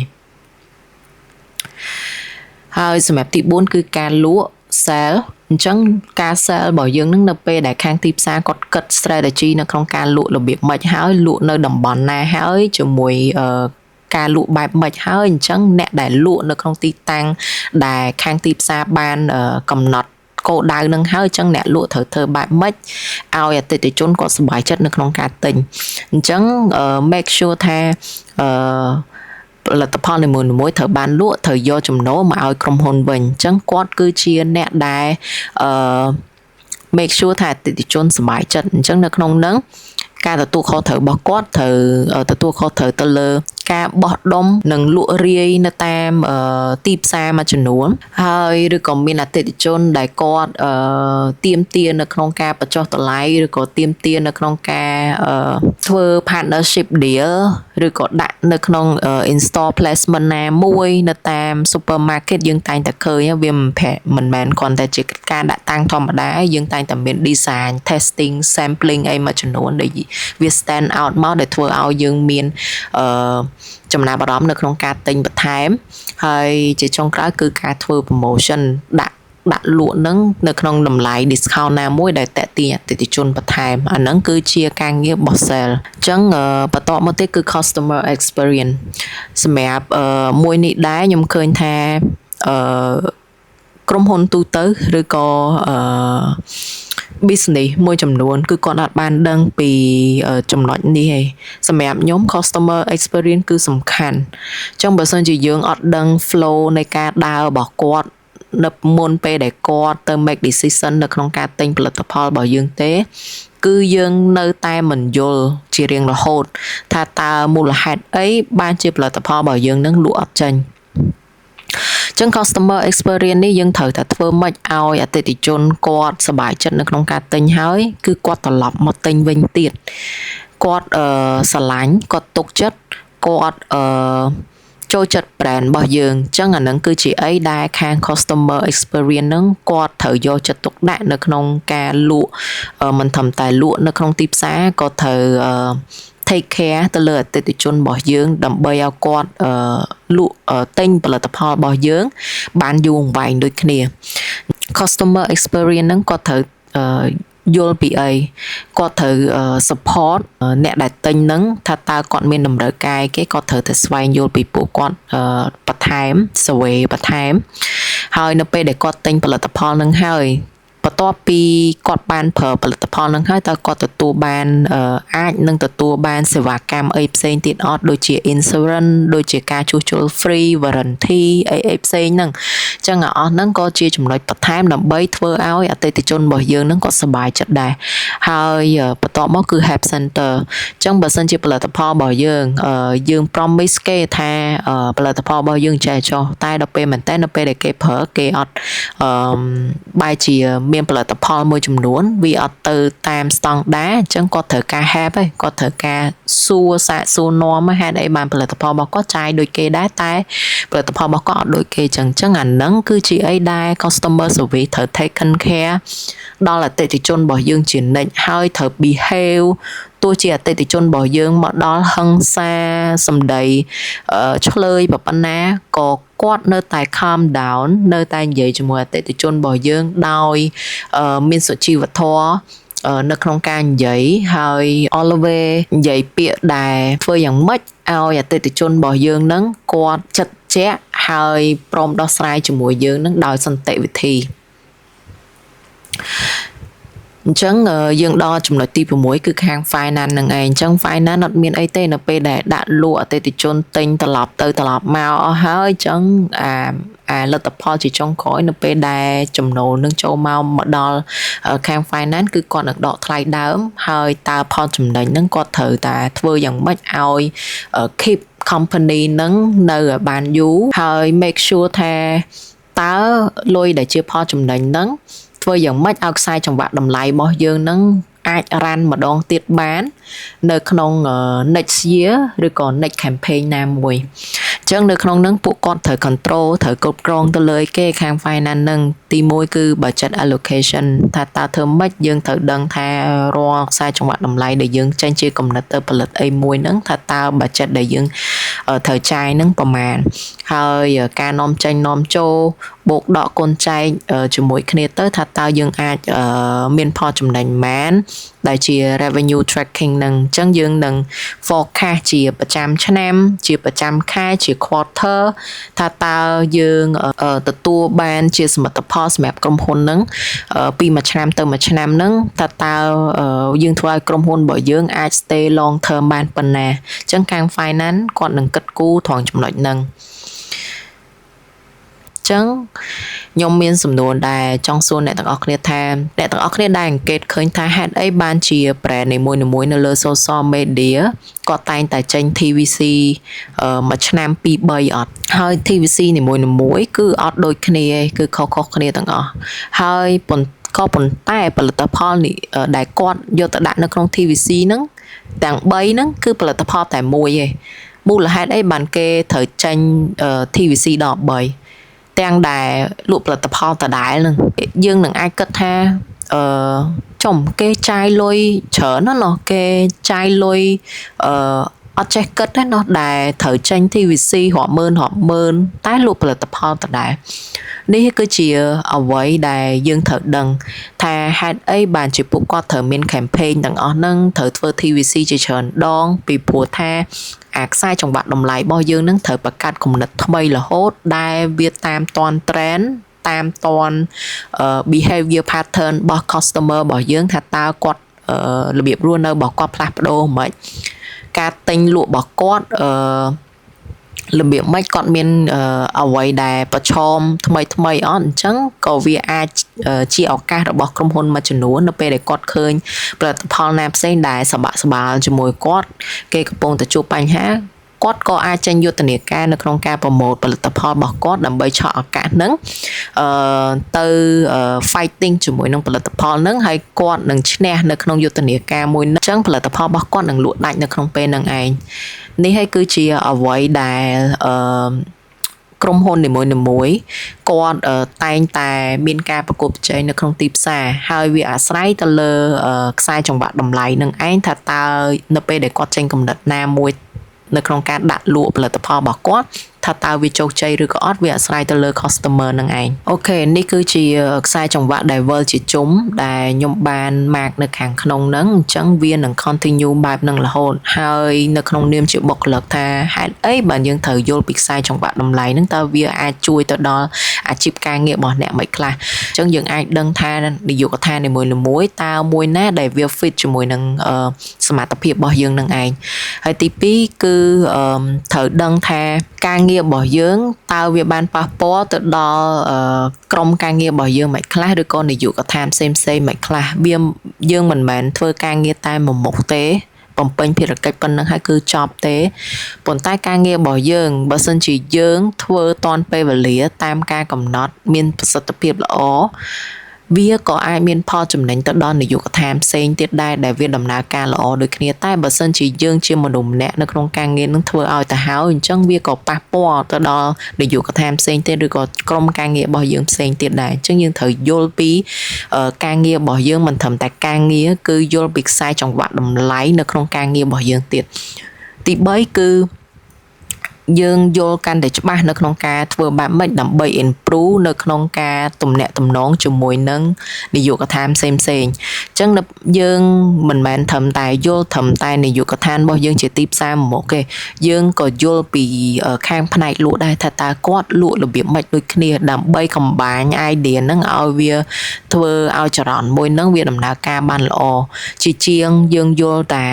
Speaker 1: ហើយសម្រាប់ទី4គឺការលក់ sell អញ្ចឹងការ sell របស់យើងនឹងនៅពេលដែលខាងទីផ្សារគាត់គិត strategy នៅក្នុងការលក់របៀបម៉េចហើយលក់នៅតំបន់ណាហើយជាមួយការលក់បែបម៉េចហើយអញ្ចឹងអ្នកដែលលក់នៅក្នុងទីតាំងដែលខាងទីផ្សារបានកំណត់គោលដៅនឹងហើយអញ្ចឹងអ្នកលក់ត្រូវធ្វើបែបម៉េចឲ្យអតិថិជនគាត់សប្បាយចិត្តនៅក្នុងការទិញអញ្ចឹង make sure ថាផលិតផលនីមួយៗត្រូវបានលក់ត្រូវយកចំណូលមកឲ្យក្រុមហ៊ុនវិញអញ្ចឹងគាត់គឺជាអ្នកដែលmake sure ថាអតិថិជនសប្បាយចិត្តអញ្ចឹងនៅក្នុងហ្នឹងការទទួលខុសត្រូវរបស់គាត់ត្រូវទទួលខុសត្រូវទៅលើការបោះដុំនិងលក់រាយនៅតាមទីផ្សារមួយចំនួនហើយឬក៏មានអតិថិជនដែលគាត់ទៀមទានៅក្នុងការបញ្ចុះតម្លៃឬក៏ទៀមទានៅក្នុងការធ្វើ partnership deal ឬក៏ដាក់នៅក្នុង install placement ណាមួយនៅតាម supermarket យើងតែងតែឃើញវាមិនមែនគ្រាន់តែជាការដាក់តាំងធម្មតាយើងតែងតែមាន design testing sampling អីមួយចំនួនដែលវា stand out មកដែលធ្វើឲ្យយើងមានចំណាប់អារម្មណ៍នៅក្នុងការទិញបន្ថែមហើយជាចុងក្រោយគឺការធ្វើ promotion ដាក់លក់នឹងនៅក្នុងតម្លៃ discount ណាមួយដែលតាក់ទាញអតិថិជនបន្ថែមអាហ្នឹងគឺជាការងាររបស់ sale អញ្ចឹងបន្តមកទៀតគឺ customer experience សម្រាប់មួយនេះដែរខ្ញុំឃើញថាក្រុមហ៊ុនទូទៅឬក៏business មួយចំនួនគឺគាត់អត់បានដឹងពីចំណុចនេះទេសម្រាប់ខ្ញុំ customer experience គឺសំខាន់អញ្ចឹងបើសិនជាយើងអត់ដឹង flow នៃការដើររបស់គាត់នៅមុនពេលដែលគាត់ទៅ make decision នៅក្នុងការទិញផលិតផលរបស់យើងទេគឺយើងនៅតែមិនយល់ជារៀងរហូតថាតើមូលហេតុអីបានជាផលិតផលរបស់យើងនឹងលក់អត់ចេញចឹង customer experience នេះយើងត្រូវតែធ្វើម៉េចឲ្យអតិថិជនគាត់សប្បាយចិត្តនៅក្នុងការទិញហើយគឺគាត់ត្រឡប់មកទិញវិញទៀតគាត់ស្រឡាញ់គាត់ទុកចិត្តគាត់ចូលចិត្ត brand របស់យើងអញ្ចឹងអានឹងគឺជាអីដែលខាង customer experience ហ្នឹងគាត់ត្រូវយកចិត្តទុកដាក់នៅក្នុងការលក់មិនត្រឹមតែលក់នៅក្នុងទីផ្សារក៏ត្រូវ take care ទៅលើអតិថិជនរបស់យើងដើម្បីឲ្យគាត់លក់ទិញផលិតផលរបស់យើងបានយូរអង្វែងដូចគ្នា customer experience ហ្នឹងគាត់ត្រូវយល់ពីអីគាត់ត្រូវ support អ្នកដែលទិញហ្នឹងថាតើគាត់មានតម្រូវការគេគាត់ត្រូវតែស្វែងយល់ពីពួកគាត់បន្ថែម survey បន្ថែមហើយនៅពេលដែលគាត់ទិញផលិតផលហ្នឹងហើយបន្ទាប់ពីគាត់បានប្រើផលិតផលហ្នឹងហើយតើគាត់ទទួលបានអាចនឹងទទួលបានសេវាកម្មអីផ្សេងទៀតអត់ដូចជា insurance ដូចជាការជួសជុល free warranty អីផ្សេងហ្នឹងអញ្ចឹងអស់ហ្នឹងក៏ជាចំណុចបន្ថែមដើម្បីធ្វើឲ្យអតិថិជនរបស់យើងហ្នឹងគាត់សប្បាយចិត្តដែរហើយបន្ទាប់មកគឺ help center អញ្ចឹងបើសិនជាផលិតផលរបស់យើង promise គេថាផលិតផលរបស់យើងចេះចុះតែដល់ពេលមែនតើនៅពេលដែលគេប្រើគេអត់បែរជាមានផលិតផលមួយចំនួនវាអត់ទៅតាមស្តង់ដារអញ្ចឹងគាត់ត្រូវការ help ឯងគាត់ត្រូវការសាកសួរនាំហេតុអីបានផលិតផលរបស់គាត់ចាយដូចគេដែរតែផលិតផលរបស់គាត់អត់ដូចគេអញ្ចឹងអាហ្នឹងគឺជាអីដែល customer service ត្រូវ taken care ដល់អតិថិជនរបស់យើងជានិច្ចហើយត្រូវ behave ទោះជាអតិថិជនរបស់យើងមកដល់ហិង្សាសម្ដីឆ្លើយប៉ុណ្ណាក៏គាត់នៅតែ calm down នៅតែនិយាយជាមួយអតិថិជនរបស់យើងដោយមានសុជីវធម៌នៅក្នុងការនិយាយហើយ always និយាយពាក្យដែលធ្វើយ៉ាងម៉េចឲ្យអតិថិជនរបស់យើងនឹងគាត់ចិត្តជាក់ហើយព្រមដោះស្រាយជាមួយយើងនឹងដោយសន្តិវិធីអញ្ចឹងយើងដល់ចំណុចទី6គឺខាង finance នឹងឯងអញ្ចឹង finance អត់មានអីទេនៅពេលដែលដាក់លក់អតិថិជនទិញត្រឡប់ទៅត្រឡប់មកអស់ហើយអញ្ចឹងអាលទ្ធផលជាចុងក្រោយនៅពេលដែលចំណូលនឹងចូលមកដល់ខាង finance គឺគាត់នឹងដកថ្លៃដើមហើយតើផលចំណេញនឹងគាត់ត្រូវតែធ្វើយ៉ាងម៉េចឲ្យ keep company នឹងនៅឲ្យបានយូរហើយ make sure ថាតើលុយដែលជាផលចំណេញនឹងធ្វើយ៉ាងម៉េចឲ្យខ្សែចង្វាក់តម្លៃរបស់យើងនឹងអាចរ៉ាន់ម្ដងទៀតបាននៅក្នុង next year ឬក៏ next campaign ណាមួយអ ចឹងនៅក្នុងហ្នឹងពួកគាត់ត្រូវ control ត្រូវគ្រប់គ្រងទៅលើគេខាង finance ហ្នឹងទី1គឺ budget allocation ថាតើធ្វើម៉េចយើងត្រូវដឹងថារាល់ខ្សែចង្វាក់តម្លៃដែលយើងចេញជាកំណត់ទៅផលិតអីមួយហ្នឹងថាតើ budget ដែលយើងត្រូវចាយហ្នឹងប្រមាណហើយការនាំចេញនាំចូលបូកដកគុណចែកជាមួយគ្នាទៅថាតើយើងអាចមានផលចំណេញប៉ុន្មានដែលជា revenue tracking ហ្នឹងអញ្ចឹងយើងនឹង forecast ជាប្រចាំឆ្នាំជាប្រចាំខែជា quarter ថាតើយើងទទួលបានជាសមិទ្ធផលសម្រាប់ក្រុមហ៊ុនហ្នឹងពីមួយឆ្នាំទៅមួយឆ្នាំហ្នឹងថាតើយើងធ្វើឲ្យក្រុមហ៊ុនរបស់យើងអាច stay long term បានប៉ុណ្ណាអញ្ចឹងខាង finance គាត់នឹងគិតគូរត្រង់ចំណុចហ្នឹងចឹងខ្ញុំមានសំណួរដែលចង់សួរអ្នកទាំងអស់គ្នាថាអ្នកទាំងអស់គ្នាដែលអង្កេតឃើញថាហេតុអីបានជា brand នីមួយៗនៅលើ social media គាត់តែងតែចេញ TVC មួយឆ្នាំ2 3អត់ហើយ TVC នីមួយៗគឺអត់ដូចគ្នាឯងគឺខុសៗគ្នាទាំងអស់ហើយក៏ប៉ុន្តែផលិតផលនេះដែលគាត់យកទៅដាក់នៅក្នុង TVC ហ្នឹងទាំង3ហ្នឹងគឺផលិតផលតែមួយឯងមូលហេតុអីបានគេត្រូវចេញ TVC ដល់3ទាំងដែលលក់ផលិតផលដដែលនឹងយើងនឹងអាចគិតថាចំគេចាយលុយច្រើនណាស់ណោះគេចាយលុយអត់ចេះគិតទេណោះដែលត្រូវចេញ TVC រាប់ម៉ឺនតែលក់ផលិតផលដដែលនេះគឺជាអ្វីដែលយើងត្រូវដឹងថាហេតុអីបានជាពួកគាត់ត្រូវមាន campaign ទាំងអស់ហ្នឹងត្រូវធ្វើ TVC ជាច្រើនដងពីព្រោះថាអាខ្សែចង្វាក់តម្លៃរបស់យើងនឹងត្រូវបង្កើតគំនិតថ្មីរហូតដែលវាតាមតាន់ trend តាមតាន់ behavior pattern របស់ customer របស់យើងថាតើគាត់របៀបរស់នៅរបស់គាត់ផ្លាស់ប្ដូរមិនការទិញលក់របស់គាត់របៀបម៉េចគាត់មានអ្វីដែលប្រឈមថ្មីអត់អញ្ចឹងក៏វាអាចជាឱកាសរបស់ក្រុមហ៊ុនមួយចំនួននៅពេលដែលគាត់ឃើញផលិតផលណាផ្សេងដែលសបាក់សបាលជាមួយគាត់គេកំពុងតែជួបបញ្ហាគាត់ក៏អាចចេញយុទ្ធនាការនៅក្នុងការប្រម៉ូទផលិតផលរបស់គាត់ដើម្បីឆក់ឱកាសហ្នឹងទៅ fighting ជាមួយនឹងផលិតផលហ្នឹងហើយគាត់នឹងឈ្នះនៅក្នុងយុទ្ធនាការមួយហ្នឹងអញ្ចឹងផលិតផលរបស់គាត់នឹងលក់ដាច់នៅក្នុងពេលហ្នឹងឯងនេះហើយគឺជាអ្វីដែលក្រុមហ៊ុននីមួយៗគាត់តែងតែមានការប្រកួតប្រជែងនៅក្នុងទីផ្សារហើយវាអាស្រ័យទៅលើខ្សែចង្វាក់តម្លៃនឹងឯងថាតើនៅពេលដែលគាត់ចេញកំណត់ណាមួយនៅក្នុងការដាក់លក់ផលិតផលរបស់គាត់ថាតើវាជោគជ័យឬក៏អត់វាអាស្រ័យទៅលើ customer នឹងឯងអូខេនេះគឺជាខ្សែចង្វាក់ level ជាជុំដែលខ្ញុំបាន mark នៅខាងក្នុងហ្នឹងអញ្ចឹងវានឹង continue បែបហ្នឹងរហូតហើយនៅក្នុងនាមជាបុគ្គលិកថាហេតុអីបានយើងត្រូវយល់ពីខ្សែចង្វាក់តម្លៃហ្នឹងតើវាអាចជួយទៅដល់អាជីពការងាររបស់អ្នកមិនខ្លះអញ្ចឹងយើងអាចដឹងថានយោបាយកថានីមួយៗតើមួយណាដែលវា fit ជាមួយនឹងសមត្ថភាពរបស់យើងនឹងឯងហើយទី2គឺត្រូវដឹងថាការងាររបស់យើងតើវាបានប៉ះពាល់ទៅដល់ក្រុមការងាររបស់យើងមិនខ្លះឬក៏នយោបាយកថាផ្សេងមិនខ្លះវាយើងមិនមែនធ្វើការងារតែមួយមុខទេបំពេញភារកិច្ចប៉ុណ្ណឹងហើយគឺចប់ទេប៉ុន្តែការងាររបស់យើងបើសិនជាយើងធ្វើតាន់ពេលវេលាតាមការកំណត់មានប្រសិទ្ធភាពល្អវាក៏អាចមានផលចំណេញទៅដល់នយោបាយកថាផ្សេងទៀតដែរដែលវាដំណើរការល្អដូចគ្នាតែបើសិនជាយើងជាមនុស្សម្នាក់នៅក្នុងការងារនឹងធ្វើឲ្យទៅហើយអញ្ចឹងវាក៏ប៉ះពាល់ទៅដល់នយោបាយកថាផ្សេងទៀតឬក៏ក្រុមការងាររបស់យើងផ្សេងទៀតដែរអញ្ចឹងយើងត្រូវយល់ពីការងាររបស់យើងមិនត្រឹមតែការងារគឺយល់ពីខ្សែចង្វាក់តម្លៃនៅក្នុងការងាររបស់យើងទៀតទី3គឺយើងយល់កាន់តែច្បាស់នៅក្នុងការធ្វើបែបម៉េចដើម្បី improve នៅក្នុងការទំនាក់ទំនងជាមួយនឹងនយោបាយកថាផ្សេងអញ្ចឹងយើងមិនមែនត្រឹមតែយល់ត្រឹមតែនយោបាយកថារបស់យើងជាទីផ្សារមកទេយើងក៏យល់ពីខាងផ្នែកលក់ដែរថាតើគាត់លក់របៀបម៉េចដូចគ្នាដើម្បីកំបាញ idea ហ្នឹងឲ្យវាធ្វើឲ្យចរន្តមួយហ្នឹងវាដំណើរការបានល្អជាជាងយើងយល់តែ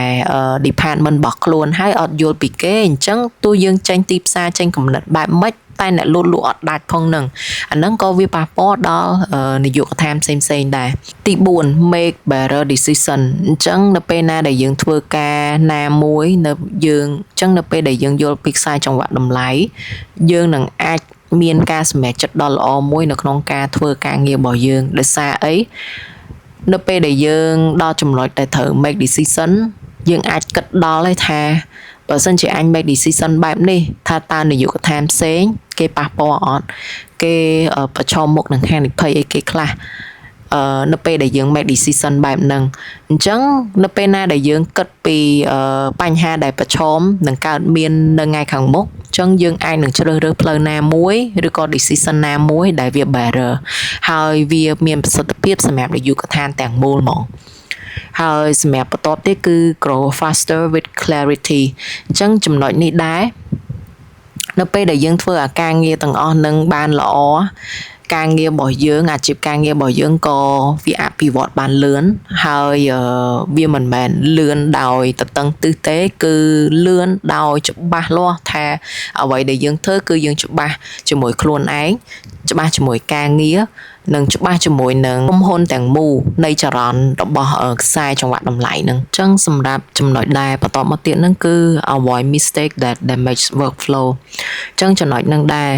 Speaker 1: department របស់ខ្លួនហើយអត់យល់ពីគេអញ្ចឹងទោះយើងចេញទីផ្សារចេញកំណត់បែបម៉េចតែអ្នកលក់អត់ដាច់ផងនឹងអាហ្នឹងក៏វាប៉ះពាល់ដល់នយោបាយកថាផ្សេងដែរទី4 make better decision អញ្ចឹងនៅពេលណាដែលយើងធ្វើការណាមួយនៅយើងអញ្ចឹងនៅពេលដែលយើងយល់ពីខ្សែចង្វាក់តម្លៃយើងនឹងអាចមានការសម្រេចចិត្តដ៏ល្អមួយនៅក្នុងការធ្វើការងាររបស់យើងដោយសារអីនៅពេលដែលយើងដល់ចំណុចដែលត្រូវ make decision យើងអាចគិតដល់ហើយថា បើសិនជាអញ make decision បែបនេះថាតើនយោបាយកដ្ឋានផ្សេងគេប៉ះពាល់អត់គេប្រឈមមុខនឹងហានិភ័យអីគេខ្លះនៅពេលដែលយើង make decision បែបហ្នឹងអញ្ចឹងនៅពេលណាដែលយើងគិតពីបញ្ហាដែលប្រឈមនឹងកើតមាននៅថ្ងៃខាងមុខអញ្ចឹងយើងអាចនឹងជ្រើសរើសផ្លូវណាមួយឬក៏ decision ណាមួយដែលវា better ហើយវាមានប្រសិទ្ធភាពសម្រាប់នយោបាយកដ្ឋានទាំងមូលហ្មងហើយសម្រាប់បន្ទាប់ទៀតគឺ grow faster with clarity អញ្ចឹងចំណុចនេះដែរនៅពេលដែលយើងធ្វើអាការងារទាំងអស់នឹងបានល្អការងាររបស់យើងអាជីពការងាររបស់យើងក៏វាអភិវឌ្ឍបានលឿនហើយវាមិនមែនលឿនដោយតតឹងទឹះទេគឺលឿនដោយច្បាស់លាស់ថាអ្វីដែលយើងធ្វើគឺយើងច្បាស់ជាមួយខ្លួនឯងច្បាស់ជាមួយការងារនិងច្បាស់ជាមួយនឹងក្រុមហ៊ុនទាំងមូលនៃចរន្តរបស់ខ្សែចង្វាក់តម្លៃហ្នឹងអញ្ចឹងសម្រាប់ចំណុចដែលបន្តមកទៀតហ្នឹងគឺ avoid mistake that damage workflow អញ្ចឹងចំណុចហ្នឹងដែរ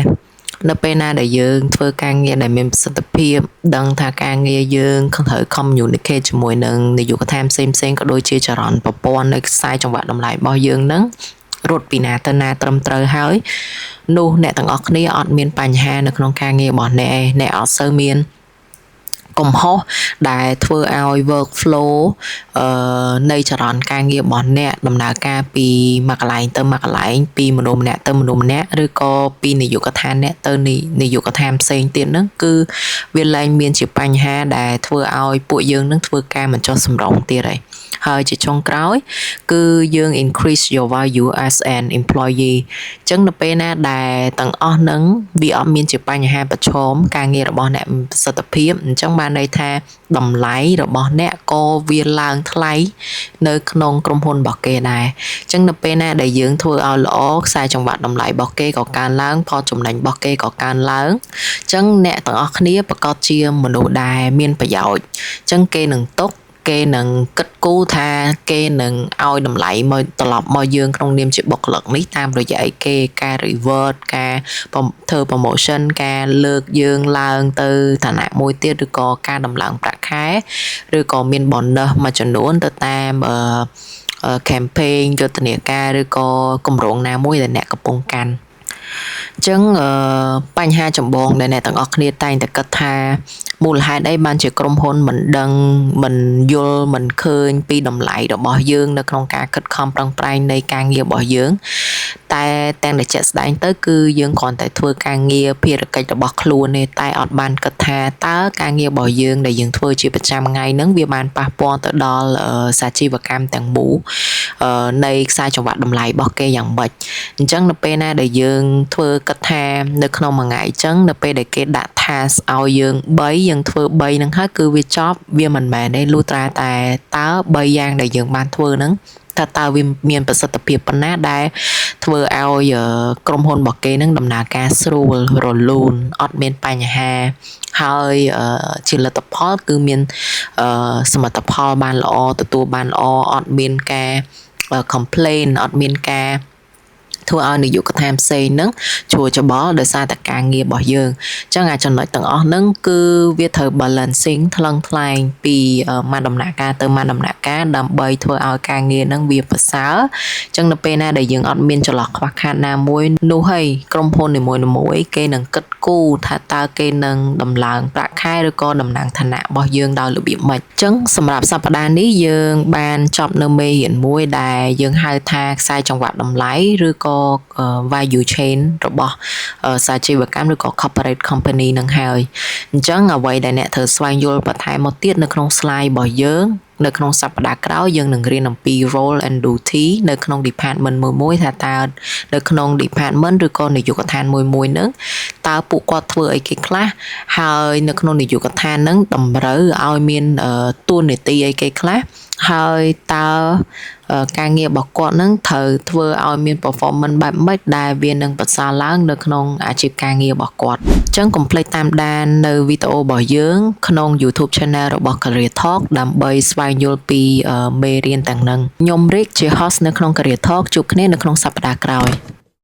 Speaker 1: នៅពេលណាដែលយើងធ្វើការងារដែលមានប្រសិទ្ធភាពដឹងថាការងារយើងត្រូវ communicate ជាមួយនឹងនាយកដ្ឋានផ្សេងៗក៏ដូចជាចរន្តប្រព័ន្ធនៃខ្សែចង្វាក់តម្លៃរបស់យើងហ្នឹងរត់ពីណាទៅណាត្រឹមត្រូវហើយនោះអ្នកទាំងអស់គ្នាអត់មានបញ្ហានៅក្នុងការងាររបស់អ្នកអត់សូវមានកំហុសដែលធ្វើឲ្យ workflow នៃចរន្តការងាររបស់អ្នកដំណើរការពីមួយកន្លែងទៅមួយកន្លែងពីមនុស្សម្នាក់ទៅមនុស្សម្នាក់ឬក៏ពីនាយកដ្ឋានអ្នកទៅនាយកដ្ឋានផ្សេងទៀតហ្នឹងគឺវាឡើងមានជាបញ្ហាដែលធ្វើឲ្យពួកយើងនឹងធ្វើការមិនចុះសម្រុងទៀតហើយជាចុងក្រោយគឺយើង increase your value as an employee អញ្ចឹងនៅពេលណាដែលទាំងអស់ហ្នឹងវាអត់មានជាបញ្ហាប្រឈមការងាររបស់អ្នកប្រសិទ្ធភាពអញ្ចឹងបានន័យថាតម្លៃរបស់អ្នកក៏វាឡើងថ្លៃនៅក្នុងក្រុមហ៊ុនរបស់គេដែរអញ្ចឹងនៅពេលណាដែលយើងធ្វើឲ្យល្អខ្សែចង្វាក់តម្លៃរបស់គេក៏កើនឡើងផលចំណេញរបស់គេក៏កើនឡើងអញ្ចឹងអ្នកទាំងអស់គ្នាប្រកាសជាមនុស្សដែលមានប្រយោជន៍អញ្ចឹងគេនឹងទុកគេនឹងគិតគូរថាគេនឹងឲ្យតម្លៃមកត្រឡប់មកយើងក្នុងនាមជាបុគ្គលិកនេះតាមរយៈអីគេការ reward ការធ្វើ promotion ការលើកយើងឡើងទៅឋានៈមួយទៀតឬក៏ការដំឡើងប្រាក់ខែឬក៏មាន bonus មួយចំនួនទៅតាមcampaign យុទ្ធនាការឬក៏គម្រោងណាមួយដែលអ្នកកំពុងកាន់អញ្ចឹងបញ្ហាចម្បងដែលអ្នកទាំងអស់គ្នាតែងតែគិតថាមូលហេតុអីបានជាក្រុមហ៊ុនមិនដឹងមិនយល់មិនឃើញពីតម្លៃរបស់យើងនៅក្នុងការខិតខំប្រឹងប្រែងនៃការងាររបស់យើងតែទាំងតែជាក់ស្ដែងទៅគឺយើងគ្រាន់តែធ្វើការងារភារកិច្ចរបស់ខ្លួនទេតែអត់បានគិតថាតើការងាររបស់យើងដែលយើងធ្វើជាប្រចាំថ្ងៃហ្នឹងវាបានប៉ះពាល់ទៅដល់សាជីវកម្មទាំងមូលនៃខ្សែចង្វាក់តម្លៃរបស់គេយ៉ាងម៉េចអញ្ចឹងនៅពេលណាដែលយើងធ្វើគិតថានៅក្នុងមួយថ្ងៃអញ្ចឹងនៅពេលដែលគេដាក់ task ឲ្យយើង3យើងធ្វើ3ហ្នឹងហើយគឺវាចប់វាមិនមែនទេលុះត្រាតែតើ3យ៉ាងដែលយើងបានធ្វើហ្នឹងតើវាមានប្រសិទ្ធភាពប៉ុណ្ណាដែលធ្វើឲ្យក្រុមហ៊ុនរបស់គេនឹងដំណើរការស្រួលរលូនអត់មានបញ្ហាហើយជាលទ្ធផលគឺមានសមិទ្ធផលបានល្អទទួលបានល្អអត់មានការ complain អត់មានការធ្វើឲ្យនាយកដ្ឋានផ្សេងហ្នឹងជួច្បល់ដោយសារតែការងាររបស់យើងអញ្ចឹងអាចចំណុចទាំងអស់ហ្នឹងគឺវាត្រូវ balancing ថ្លឹងថ្លែងពីមួយដំណាក់កាលទៅមួយដំណាក់កាលដើម្បីធ្វើឲ្យការងារហ្នឹងវាប្រសើរអញ្ចឹងនៅពេលណាដែលយើងអត់មានចន្លោះខ្វះខាតណាមួយនោះហើយក្រុមហ៊ុននីមួយៗគេនឹងគិតគូរថាតើគេនឹងដំឡើងប្រាក់ខែឬក៏តំណែងឋានៈរបស់យើងដោយរបៀបម៉េចអញ្ចឹងសម្រាប់សប្តាហ៍នេះយើងបានចប់នៅមេរៀនមួយដែលយើងហៅថាខ្សែចង្វាក់តម្លៃឬក៏value chain របស់សាជីវកម្មឬក៏ corporate company នឹងហើយអញ្ចឹងអ្វីដែលអ្នកត្រូវស្វែងយល់បន្ថែមមកទៀតនៅក្នុង slide របស់យើងនៅក្នុងសប្តាហ៍ក្រោយយើងនឹងរៀនអំពី role and duty នៅក្នុង department មួយថាតើនៅក្នុង department ឬក៏នាយកដ្ឋានមួយហ្នឹងតើពួកគាត់ធ្វើអីគេខ្លះហើយនៅក្នុងនាយកដ្ឋានហ្នឹងតម្រូវឲ្យមានតួនាទីអីគេខ្លះហើយតើការងាររបស់គាត់នឹងត្រូវធ្វើឲ្យមាន performance បែបម៉េចដែលវានឹងប្រសើរឡើងនៅក្នុងអាជីពការងាររបស់គាត់អញ្ចឹងកុំភ្លេចតាមដាននៅវីដេអូរបស់យើងក្នុង YouTube Channel របស់ Career Talk ដើម្បីស្វែងយល់ពីមេរៀនទាំងហ្នឹងខ្ញុំ Rick ជា host នៅក្នុង Career Talk ជួបគ្នានៅក្នុងសប្តាហ៍ក្រោយ